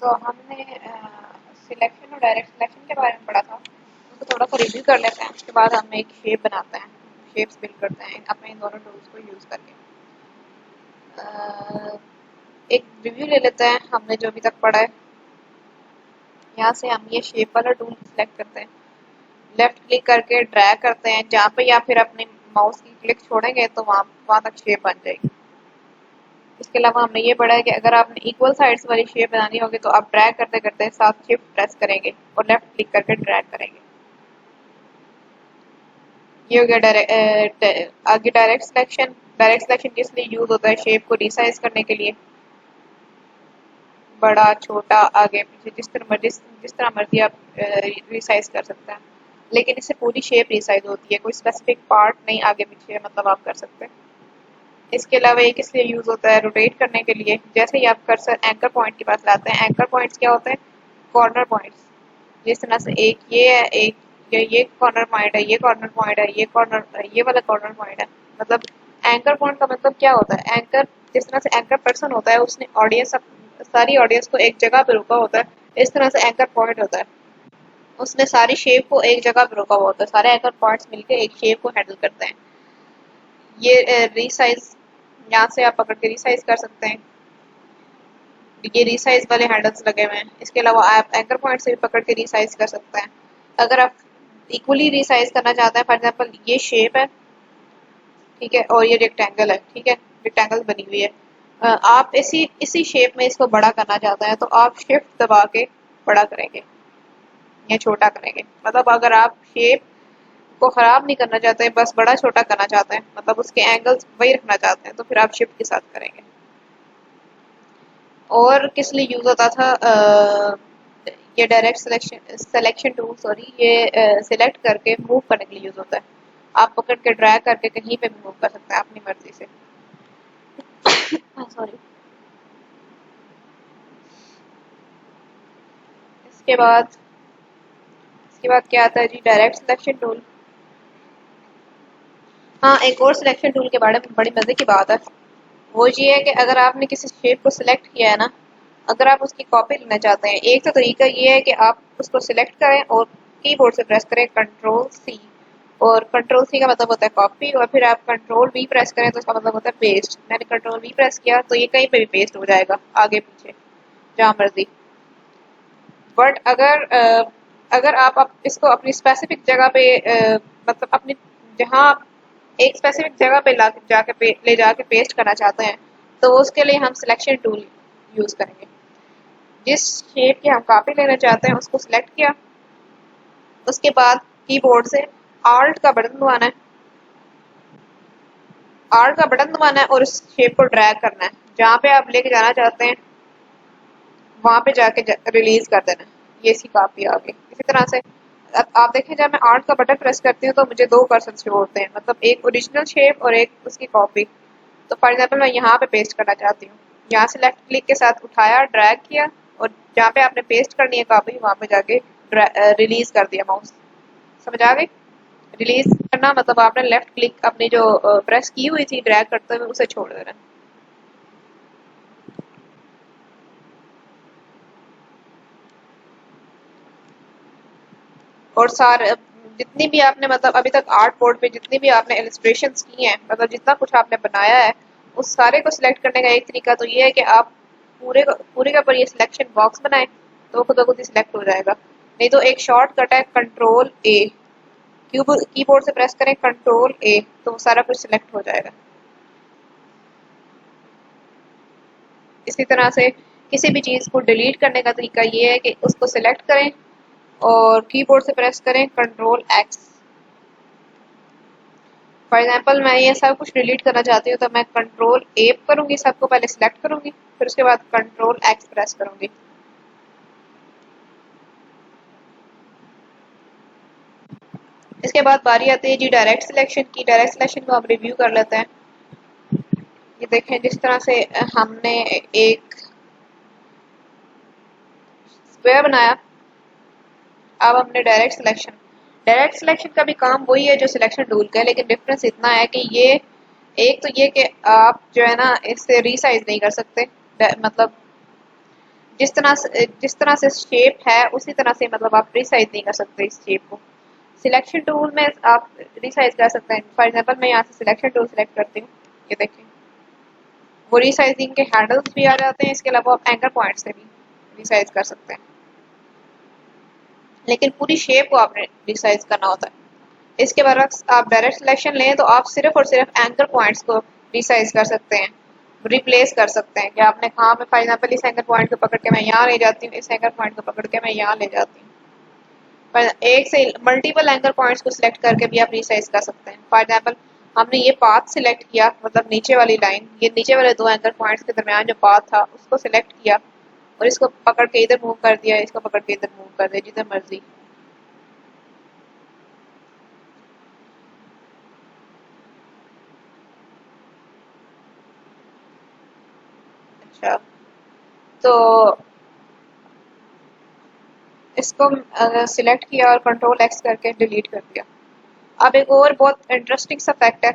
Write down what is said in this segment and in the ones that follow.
तो हमने सिलेक्शन और डायरेक्ट सिलेक्शन के बारे में पढ़ा था, उसको थोड़ा सा रिव्यू कर लेते हैं। उसके बाद हम एक शेप बनाते हैं, शेप्स बिल्ड करते हैं अपने इन दोनों टूल्स को यूज़ करके। एक रिव्यू ले लेते हैं हमने जो अभी तक पढ़ा है। यहाँ से हम ये शेप वाला टूल सेलेक्ट करते हैं, लेफ्ट क्लिक करके ड्रैग करते हैं जहाँ पे, या फिर अपने माउस की क्लिक छोड़ेंगे तो वहाँ तक शेप बन जाएगी। इसके अलावा हमने ये पढ़ा है कि अगर आपने इक्वल साइड्स वाली शेप बनानी होगी तो आप ड्रैग करते करते साथ शिफ्ट प्रेस करेंगे और लेफ्ट क्लिक करके ड्रैग करेंगे। ये हो गया आगे डायरेक्ट सिलेक्शन। डायरेक्ट सिलेक्शन किस लिए यूज होता है? शेप को रिसाइज करने के लिए, बड़ा छोटा आगे पीछे जिस तरह मर्जी आप रिसाइज कर सकते हैं, लेकिन इससे पूरी शेप रिसाइज होती है, कोई स्पेसिफिक पार्ट नहीं आगे पीछे मतलब आप कर सकते हैं। इसके अलावा एक इसलिए यूज होता है रोटेट करने के लिए। जैसे ही आप कर्सर एंकर पॉइंट के पास लाते हैं, एंकर पॉइंट्स क्या होते हैं? Corner points. जिस तरह से एक ये है, एक ये कॉर्नर पॉइंट है, ये कॉर्नर पॉइंट है, ये वाला कॉर्नर पॉइंट है। मतलब एंकर पॉइंट का मतलब क्या होता है? एंकर, जिस तरह से एंकर पर्सन होता है, उसने ऑडियंस, सारी ऑडियंस को एक जगह पे रुका होता है, इस तरह से एंकर पॉइंट होता है, उसने सारी शेप को एक जगह पे रुका हुआ होता है। सारे एंकर पॉइंट्स मिलकर एक शेप को हैंडल करते हैं। ये रीसाइज, यहाँ से आप पकड़ के रीसाइज कर सकते हैं। ये रीसाइज वाले हैंडल्स लगे हुए हैं। इसके अलावा आप एंकर पॉइंट से भी पकड़ के रीसाइज कर सकते हैं। अगर आप इक्वली रीसाइज करना चाहते हैं, फॉर एग्जांपल ये शेप है, ठीक है, और ये रेक्टेंगल है, ठीक है, रेक्टेंगल बनी हुई है, आप इसी इसी शेप में इसको बड़ा करना चाहते हैं तो आप शिफ्ट दबा के बड़ा करेंगे या छोटा करेंगे। मतलब अगर आप शेप को खराब नहीं करना चाहते, बस बड़ा छोटा करना चाहते हैं, मतलब उसके एंगल्स वही रखना चाहते हैं, तो फिर आप शिफ्ट के साथ करेंगे। और किस लिए यूज होता था? ये डायरेक्ट सिलेक्शन टूल, सॉरी, ये सिलेक्ट करके मूव करने के लिए यूज होता है। आप पकड़ के ड्रैग करके कहीं पे भी मूव कर सकते हैं अपनी मर्जी से। सॉरी। इसके बाद इसके बाद क्या आता है जी? Direct selection tool. हाँ, एक और सिलेक्शन टूल के बारे में बड़ी मजे की बात है। वो ये है कि अगर आपने किसी शेप को सिलेक्ट किया है ना, अगर आप उसकी कॉपी लेना चाहते हैं, एक तो तरीका ये है कि आप उसको सिलेक्ट करें और कीबोर्ड से प्रेस करें कंट्रोल सी, और कंट्रोल सी का मतलब होता है कॉपी, और फिर आप कंट्रोल वी प्रेस करें तो उसका मतलब होता है पेस्ट। मैंने कंट्रोल वी प्रेस किया तो ये कहीं पे भी पेस्ट हो जाएगा, आगे पीछे जहाँ मर्जी। बट अगर आप इसको अपनी स्पेसिफिक जगह पे मतलब अपनी, जहाँ आप एक स्पेसिफिक जगह पे ले जाके पेस्ट करना चाहते हैं, तो उसके लिए हम सिलेक्शन टूल यूज करेंगे। जिस शेप की हम कॉपी लेना चाहते हैं उसको सिलेक्ट किया, उसके बाद कीबोर्ड से आल्ट का बटन दबाना है, आल्ट का बटन दबाना है और उस शेप को ड्रैग करना है, जहाँ पे आप लेके जाना चाहते हैं वहां पे जाके रिलीज कर देना है। ये इसकी कॉपी आ गई। इसी तरह से आप देखें, जब मैं आल्ट का बटन प्रेस करती हूँ तो मुझे दो कर्सर शो होते हैं, मतलब एक ओरिजिनल शेप और एक उसकी कॉपी। तो फॉर एग्जाम्पल मैं यहाँ पे पेस्ट करना चाहती हूँ, यहाँ से लेफ्ट क्लिक के साथ उठाया, ड्रैग किया, और जहाँ पे आपने पेस्ट करनी है कॉपी वहां पे जाके रिलीज कर दिया माउस। समझ आ गई? रिलीज करना मतलब आपने लेफ्ट क्लिक अपनी जो प्रेस की हुई थी ड्रैग करते हुए उसे छोड़ देना। और सारे जितनी भी आपने मतलब अभी तक आर्ट बोर्ड पे जितनी भी आपने इलस्ट्रेशंस की हैं, मतलब जितना कुछ आपने बनाया है, उस सारे को सिलेक्ट करने का एक तरीका तो ये है कि आप पूरे का पूरे ये सिलेक्शन बॉक्स बनाएं, तो वो खुद ब खुद ही सिलेक्ट हो जाएगा। नहीं तो एक शॉर्टकट है कंट्रोल ए, कीबोर्ड से प्रेस करें कंट्रोल ए, तो वो सारा कुछ सिलेक्ट हो जाएगा। इसी तरह से किसी भी चीज़ को डिलीट करने का तरीका ये है कि उसको सिलेक्ट करें और कीबोर्ड से प्रेस करें कंट्रोल एक्स। फॉर एग्जाम्पल मैं ये सब कुछ डिलीट करना चाहती हूँ तो मैं कंट्रोल ए करूंगी, सबको पहले सिलेक्ट करूंगी, फिर उसके बाद कंट्रोल एक्स प्रेस करूंगी। इसके बाद बारी आती है जी डायरेक्ट सिलेक्शन की। डायरेक्ट सिलेक्शन को हम रिव्यू कर लेते हैं। ये देखें, जिस तरह से हमने एक स्क्वायर बनाया, अब हमने डायरेक्ट सिलेक्शन का भी काम वही है जो सिलेक्शन टूल का है, लेकिन डिफरेंस इतना है कि ये, एक तो ये कि आप जो है ना इससे रीसाइज नहीं कर सकते, मतलब जिस तरह से शेप है उसी तरह से मतलब आप रिसाइज नहीं कर सकते इस शेप को। सिलेक्शन टूल में आप रिसाइज कर सकते हैं। फॉर एग्जांपल मैं यहाँ से सिलेक्शन टूल सेलेक्ट करती हूँ, ये देखें वो रिसाइजिंग के हैंडल्स भी आ जाते हैं। इसके अलावा आप एंकर पॉइंट से भी रिसाइज कर सकते हैं, लेकिन पूरी शेप को आपने रिसाइज करना होता है। इसके बरक्स आप डायरेक्ट सिलेक्शन लें तो आप सिर्फ और सिर्फ एंकर पॉइंट्स को रिसाइज कर सकते हैं, रिप्लेस कर सकते हैं कि आपने कहा मैं फॉर एग्जांपल इस एंकर पॉइंट को पकड़ के मैं यहाँ ले जाती हूँ, इस एंकर पॉइंट को पकड़ के मैं यहाँ ले जाती हूँ। पर एक से मल्टीपल एंकर पॉइंट्स को सिलेक्ट करके भी आप रिसाइज कर सकते हैं। फॉर एग्जांपल हमने ये पाथ सिलेक्ट किया, मतलब नीचे वाली लाइन, ये नीचे वाले दो एंकर पॉइंट्स के दरमियान जो पाथ था उसको सिलेक्ट किया और इसको पकड़ के इधर मूव कर दिया, इसको पकड़ के इधर मूव कर दिया, जिधर मर्जी। अच्छा, तो इसको सिलेक्ट किया और कंट्रोल एक्स करके डिलीट कर दिया। अब एक और बहुत इंटरेस्टिंग सा फैक्ट है,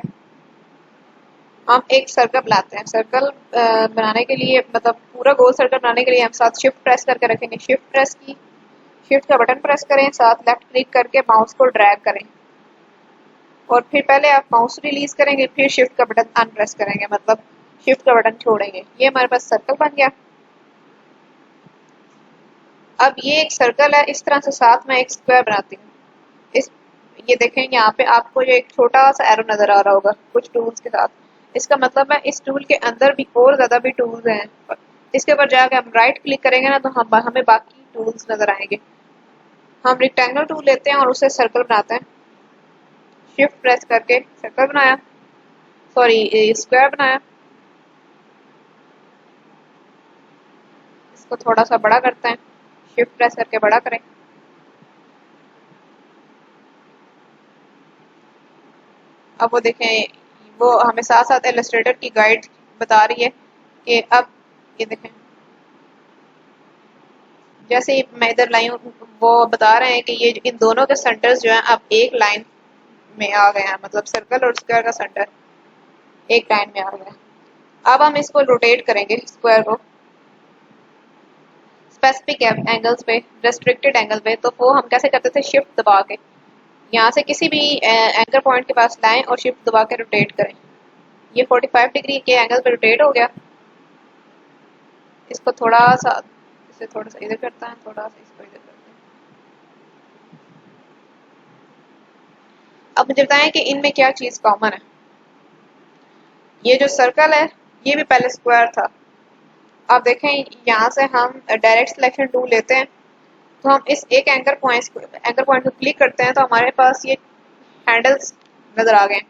हम एक सर्कल बनाते हैं। सर्कल बनाने के लिए मतलब पूरा गोल सर्कल बनाने के लिए हम साथ शिफ्ट प्रेस करके रखेंगे। शिफ्ट प्रेस की, शिफ्ट का बटन प्रेस करें, साथ लेफ्ट क्लिक करके माउस को ड्रैग करें और फिर पहले आप माउस रिलीज करेंगे, फिर शिफ्ट का बटन अनप्रेस करेंगे, मतलब शिफ्ट का बटन छोड़ेंगे। ये हमारे पास सर्कल बन गया। अब ये एक सर्कल है, इस तरह से साथ में एक स्क्वायर बनाती हूँ। इस ये देखें यहाँ पे आपको जो एक छोटा सा एरो नजर आ रहा होगा कुछ टूल्स के साथ। इसका मतलब है इस टूल के अंदर भी और ज्यादा भी टूल्स हैं। इसके ऊपर जाके हम राइट क्लिक करेंगे ना तो हम हमें बाकी टूल्स नजर आएंगे। हम रेक्टेंगल टूल लेते हैं और उसे सर्कल बनाते हैं। शिफ्ट प्रेस करके सर्कल बनाया, सॉरी स्क्वायर बनाया। इसको थोड़ा सा बड़ा करते हैं, शिफ्ट प्रेस करके बड़ा करें। अब वो देखें, वो हमें साथ साथ इलस्ट्रेटर की गाइड बता रही है कि अब ये देखें जैसे मैं इधर लाई हूँ वो बता रहे हैं कि ये इन दोनों के सेंटर्स जो हैं अब एक लाइन में आ गए हैं, मतलब सर्कल और स्क्वायर का सेंटर एक लाइन में आ गया है। अब हम इसको रोटेट करेंगे स्क्वायर को स्पेसिफिक एंगल्स पे, रेस्ट्रिक्टेड एंगल पे। तो वो हम कैसे करते थे, शिफ्ट दबा के यहाँ से किसी भी एंकर पॉइंट के पास लाएं और शिफ्ट दबा के रोटेट करें। ये 45 डिग्री के एंगल पे रोटेट हो गया। इसको थोड़ा सा, इसे थोड़ा सा इधर करता है, थोड़ा सा इसको इधर करते हैं। अब मुझे बताएं कि इनमें क्या चीज कॉमन है। ये जो सर्कल है ये भी पहले स्क्वायर था। अब देखें यहाँ से हम डायरेक्ट सिलेक्शन टूल लेते हैं तो हम इस एक एंकर पॉइंट को क्लिक करते हैं तो हमारे पास ये हैंडल्स नजर आ गए।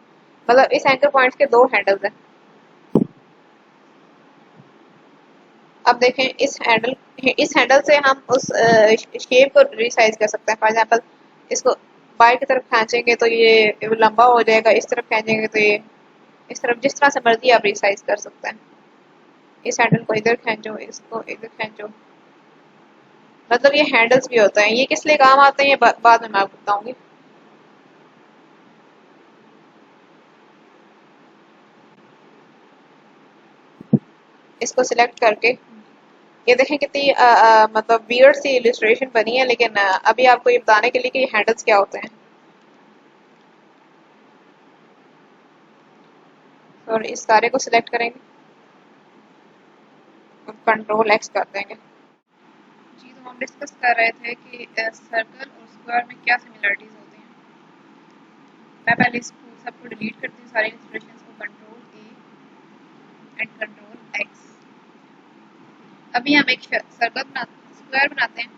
मतलब इस एंकर पॉइंट के दो हैंडल्स हैं। अब देखें इस हैंडल से हम उस शेप को रिसाइज कर सकते हैं। फॉर एग्जांपल इसको बाएं की तरफ खींचेंगे तो ये लंबा हो जाएगा, इस तरफ खींचेंगे तो ये इस तरफ, जिस तरह से मर्जी आप रिसाइज कर सकते हैं। इस हैंडल को इधर खींचो, इसको इधर खींचो, मतलब ये हैंडल्स भी होता है। ये किस लिए काम आते हैं ये बाद में मैं आपको बताऊंगी। इसको सिलेक्ट करके ये देखें कितनी मतलब वियर्ड सी इलिस्ट्रेशन बनी है, लेकिन अभी आपको ये बताने के लिए कि ये हैंडल्स क्या होते हैं। और इस सारे को सिलेक्ट करेंगे और कंट्रोल एक्स कर देंगे। जी, तो हम डिस्कस कर रहे थे कि सर्कल और स्क्वायर में क्या सिमिलरिटीज होती हैं। मैं पहले इसको सबको डिलीट करती हूँ, सारी इंस्ट्रक्शंस को, control A and control x. अभी हम एक स्क्वायर बनाते हैं।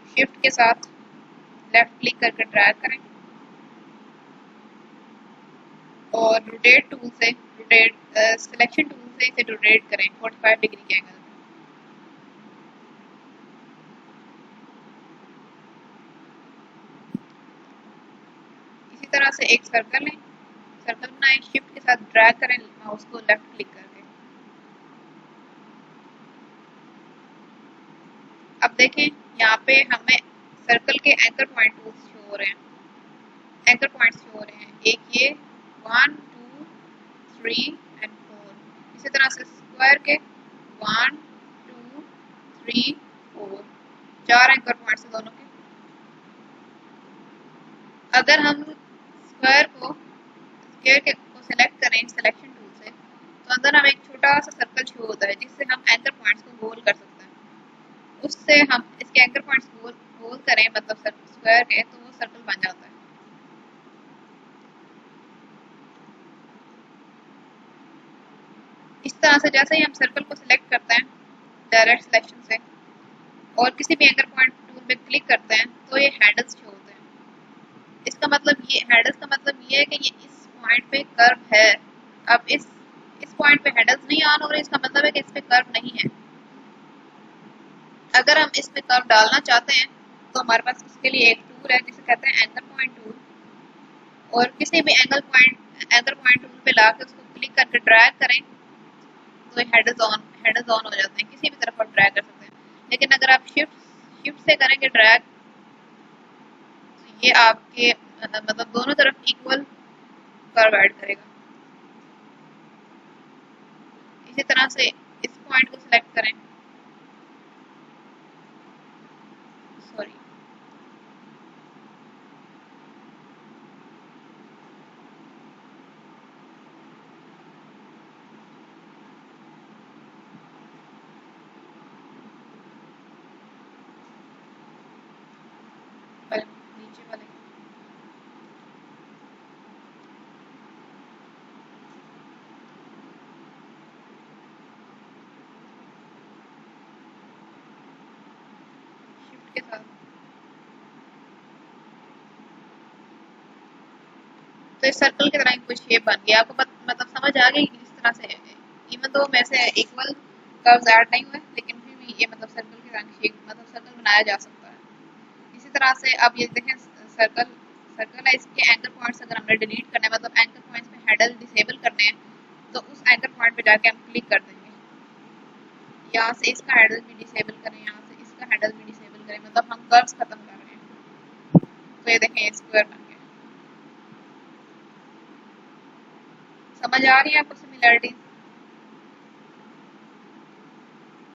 शिफ्ट के साथ लेफ्ट क्लिक करके ड्रैग करें और रोटेट टूल से रोटेट सिलेक्शन टूल से इसे रोटेट करें 45 डिग्री के एंगल। इसी तरह से एक सर्कल लें, सर्कल बनाएं, शिफ्ट के साथ ड्रैग करें माउस को लेफ्ट क्लिक करके। अब देखें यहाँ पे हमें सर्कल के एंकर पॉइंट टूल्स शो हो रहे हैं, एंकर पॉइंट्स शो हो रहे हैं। एक ये 1 2 3 एंड 4। इसी तरह से स्क्वायर के 1 2 3 4 4 एंकर पॉइंट्स दोनों के। अगर हम स्क्वायर को सिलेक्ट करें सिलेक्शन टूल से, तो अंदर हमें एक छोटा सा सर्कल शो होता है जिससे हम एंकर पॉइंट्स को गोल कर सकते हैं। उससे हम इसके एंकर पॉइंट्स गोल करें मतलब स्क्वायर के, तो वो सर्कल बन जाता है। इस तरह से जैसे ही हम सर्कल को सिलेक्ट करते हैं डायरेक्ट सिलेक्शन से और किसी भी एंकर पॉइंट टूल पे क्लिक करते हैं, तो ये हैंडल्स शो होते हैं। इसका मतलब ये हैंडल्स का मतलब ये है कि ये इस पॉइंट पे कर्व है। अब इस पॉइंट पे हैंडल्स नहीं ऑन हो रहे, इसका मतलब है कि इस पे कर्व नहीं है। अगर हम इस पे कर्व डालना चाहते हैं तो हमारे पास उसके लिए एक टूल है जिसे कहते हैं एंकर पॉइंट टूल, और किसी भी एंकर पॉइंट टूल पे लाके उसको क्लिक करके ड्रैग करें तो ये हेडर्स ऑन हो जाते हैं। किसी भी तरफ आप ड्रैग कर सकते हैं। लेकिन अगर आप शिफ्ट से करेंगे ड्रैग, तो ये आपके मतलब दोनों तरफ इक्वल कर्व ऐड करेगा। इसी तरह से इस पॉइंट को सिलेक्ट करें, सॉरी नीचे वाले, शिफ्ट के साथ। तो इस सर्कल की तरह कोई शेप बन गया। आपको मतलब समझ आ गई कि किस तरह से, इवन तो वैसे इक्वल कर्व्स ऐड नहीं हुए, लेकिन फिर भी ये मतलब सर्कल की तरह शेप मतलब सर्कल बनाया जा सकता है। इसी तरह से अब ये देखें सर्कल सर्कल है, इसके एंकर पॉइंट्स अगर हमने डिलीट करना है मतलब एंकर पॉइंट्स में हैंडल डिसेबल करने हैं, तो उस एंकर पॉइंट पे जाके हम क्लिक कर देंगे। यहाँ से इसका हैंडल भी डिसेबल करें, यहाँ से इसका हैंडल भी डिसेबल करें, मतलब हम कर्व्स खत्म कर रहे हैं। तो ये देखें स्क्वायर बन गया। समझ आ रही है आपको सिमिलरिटीज?